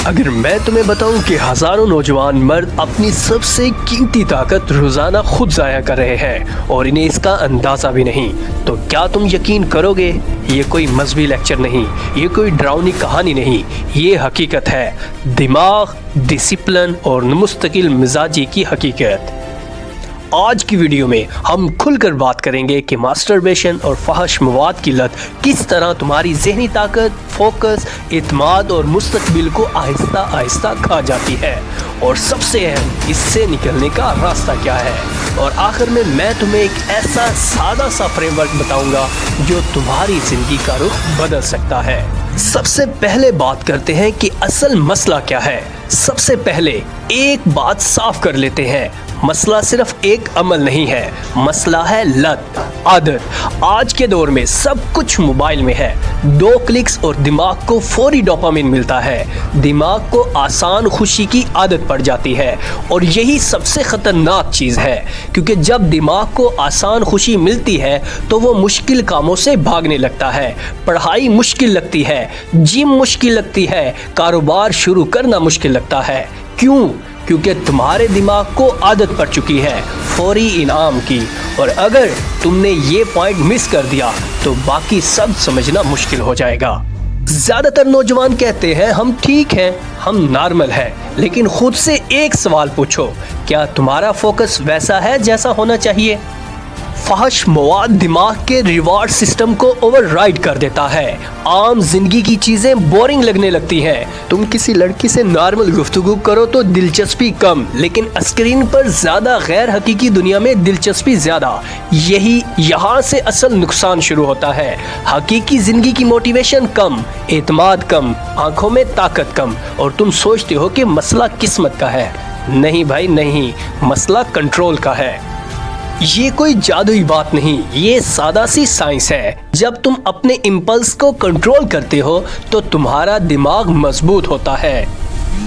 اگر میں تمہیں بتاؤں کہ ہزاروں نوجوان مرد اپنی سب سے قیمتی طاقت روزانہ خود ضائع کر رہے ہیں اور انہیں اس کا اندازہ بھی نہیں، تو کیا تم یقین کرو گے؟ یہ کوئی مذہبی لیکچر نہیں، یہ کوئی ڈراؤنی کہانی نہیں، یہ حقیقت ہے، دماغ، ڈسپلن اور مستقل مزاجی کی حقیقت۔ آج کی ویڈیو میں ہم کھل کر بات کریں گے کہ ماسٹربیشن اور فحش مواد کی لت کس طرح تمہاری ذہنی طاقت، فوکس، اعتماد اور مستقبل کو آہستہ آہستہ کھا جاتی ہے، اور سب سے اہم، اس سے نکلنے کا راستہ کیا ہے۔ اور آخر میں تمہیں ایک ایسا سادہ سا فریم ورک بتاؤں گا جو تمہاری زندگی کا رخ بدل سکتا ہے۔ سب سے پہلے بات کرتے ہیں کہ اصل مسئلہ کیا ہے۔ سب سے پہلے ایک بات صاف کر لیتے ہیں، مسئلہ صرف ایک عمل نہیں ہے، مسئلہ ہے لت، عادت۔ آج کے دور میں سب کچھ موبائل میں ہے، 2 کلکس اور دماغ کو فوری ڈوپامین ملتا ہے، دماغ کو آسان خوشی کی عادت پڑ جاتی ہے، اور یہی سب سے خطرناک چیز ہے، کیونکہ جب دماغ کو آسان خوشی ملتی ہے تو وہ مشکل کاموں سے بھاگنے لگتا ہے، پڑھائی مشکل لگتی ہے، جم مشکل لگتی ہے، کاروبار شروع کرنا مشکل لگتا ہے۔ کیوں؟ کیونکہ تمہارے دماغ کو عادت پڑ چکی ہے فوری انعام کی، اور اگر تم نے یہ پوائنٹ مس کر دیا تو باقی سب سمجھنا مشکل ہو جائے گا۔ زیادہ تر نوجوان کہتے ہیں ہم ٹھیک ہیں، ہم نارمل ہیں، لیکن خود سے ایک سوال پوچھو، کیا تمہارا فوکس ویسا ہے جیسا ہونا چاہیے؟ فحش مواد دماغ کے ریوارڈ سسٹم کو اوور رائڈ کر دیتا ہے، عام زندگی کی چیزیں بورنگ لگنے لگتی ہیں۔ تم کسی لڑکی سے نارمل گفتگو کرو تو دلچسپی کم، لیکن اسکرین پر زیادہ غیر حقیقی دنیا میں دلچسپی زیادہ۔ یہاں سے اصل نقصان شروع ہوتا ہے۔ حقیقی زندگی کی موٹیویشن کم، اعتماد کم، آنکھوں میں طاقت کم، اور تم سوچتے ہو کہ مسئلہ قسمت کا ہے۔ نہیں بھائی نہیں، مسئلہ کنٹرول کا ہے۔ یہ کوئی جادوئی بات نہیں، یہ سادہ سی سائنس ہے۔ جب تم اپنے امپلس کو کنٹرول کرتے ہو تو تمہارا دماغ مضبوط ہوتا ہے۔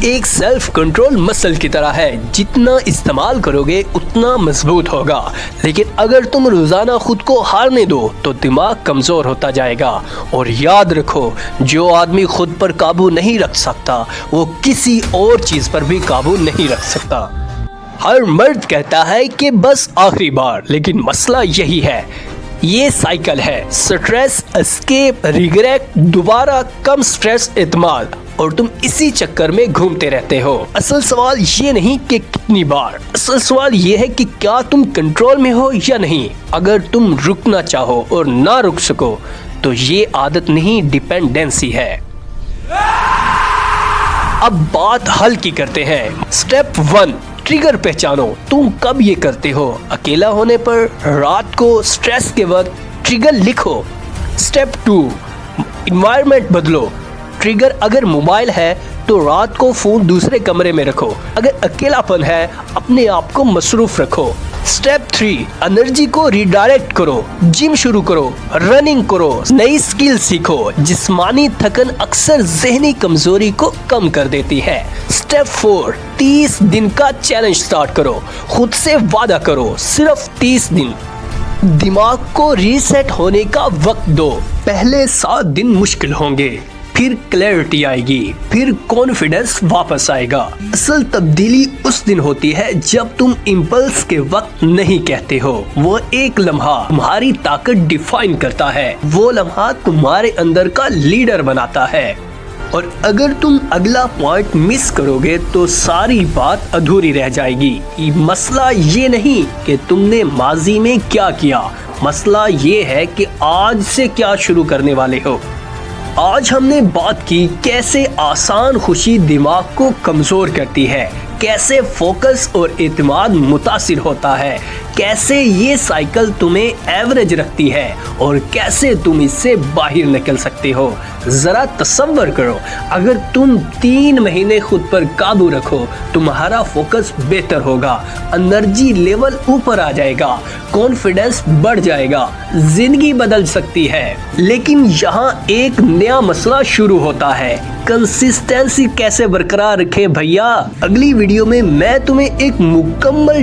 ایک سیلف کنٹرول مسل کی طرح ہے، جتنا استعمال کرو گے اتنا مضبوط ہوگا، لیکن اگر تم روزانہ خود کو ہارنے دو تو دماغ کمزور ہوتا جائے گا۔ اور یاد رکھو، جو آدمی خود پر قابو نہیں رکھ سکتا وہ کسی اور چیز پر بھی قابو نہیں رکھ سکتا۔ ہر مرد کہتا ہے کہ بس آخری بار، لیکن مسئلہ یہی ہے، یہ سائیکل ہے، سٹریس، اسکیپ، ریگریٹ، دوبارہ کم سٹریس، اعتماد، اور تم اسی چکر میں گھومتے رہتے ہو۔ اصل سوال یہ نہیں کہ کتنی بار، اصل سوال یہ ہے کہ کیا تم کنٹرول میں ہو یا نہیں۔ اگر تم رکنا چاہو اور نہ رک سکو تو یہ عادت نہیں، ڈیپینڈنسی ہے۔ اب بات حل کی کرتے ہیں۔ سٹیپ 1، ٹریگر پہچانو۔ تم کب یہ کرتے ہو؟ اکیلا ہونے پر، رات کو، سٹریس کے وقت۔ ٹریگر لکھو۔ سٹیپ 2، انوائرمنٹ بدلو۔ ٹریگر اگر موبائل ہے تو رات کو فون دوسرے کمرے میں رکھو، اگر اکیلا پن ہے اپنے آپ کو مصروف رکھو۔ سٹیپ 3، انرجی کو ریڈائریکٹ کرو، جم شروع کرو، رننگ کرو، نئی سکل سیکھو۔ جسمانی تھکن اکثر ذہنی کمزوری کو کم کر دیتی ہے۔ سٹیپ 4، 30 دن کا چیلنج سٹارٹ کرو، خود سے وعدہ کرو، صرف 30 دن۔ دماغ کو ریسیٹ ہونے کا وقت دو۔ پہلے 7 دن مشکل ہوں گے، پھر کلیئرٹی آئے گی، پھر کانفیڈنس واپس آئے گا۔ اصل تبدیلی اس دن ہوتی ہے جب تم امپلس کے وقت نہیں کہتے ہو۔ وہ ایک لمحہ تمہاری طاقت ڈیفائن کرتا ہے، وہ لمحہ تمہارے اندر کا لیڈر بناتا ہے۔ اور اگر تم اگلا پوائنٹ مس کرو گے تو ساری بات ادھوری رہ جائے گی۔ مسئلہ یہ نہیں کہ تم نے ماضی میں کیا کیا، مسئلہ یہ ہے کہ آج سے کیا شروع کرنے والے ہو۔ آج ہم نے بات کی کیسے آسان خوشی دماغ کو کمزور کرتی ہے، کیسے فوکس اور اعتماد متاثر ہوتا ہے، کیسے یہ سائیکل تمہیں ایوریج رکھتی ہے، اور کیسے تم اس سے باہر نکل سکتے ہو۔ ذرا تصور کرو، اگر تم 3 مہینے خود پر قابو رکھو، تمہارا فوکس بہتر ہوگا، انرجی لیول اوپر آ جائے گا، کانفیڈنس بڑھ جائے گا، زندگی بدل سکتی ہے۔ لیکن یہاں ایک نیا مسئلہ شروع ہوتا ہے، کنسسٹنسی کیسے برقرار رکھیں بھیا۔ اگلی ویڈیو میں تمہیں ایک مکمل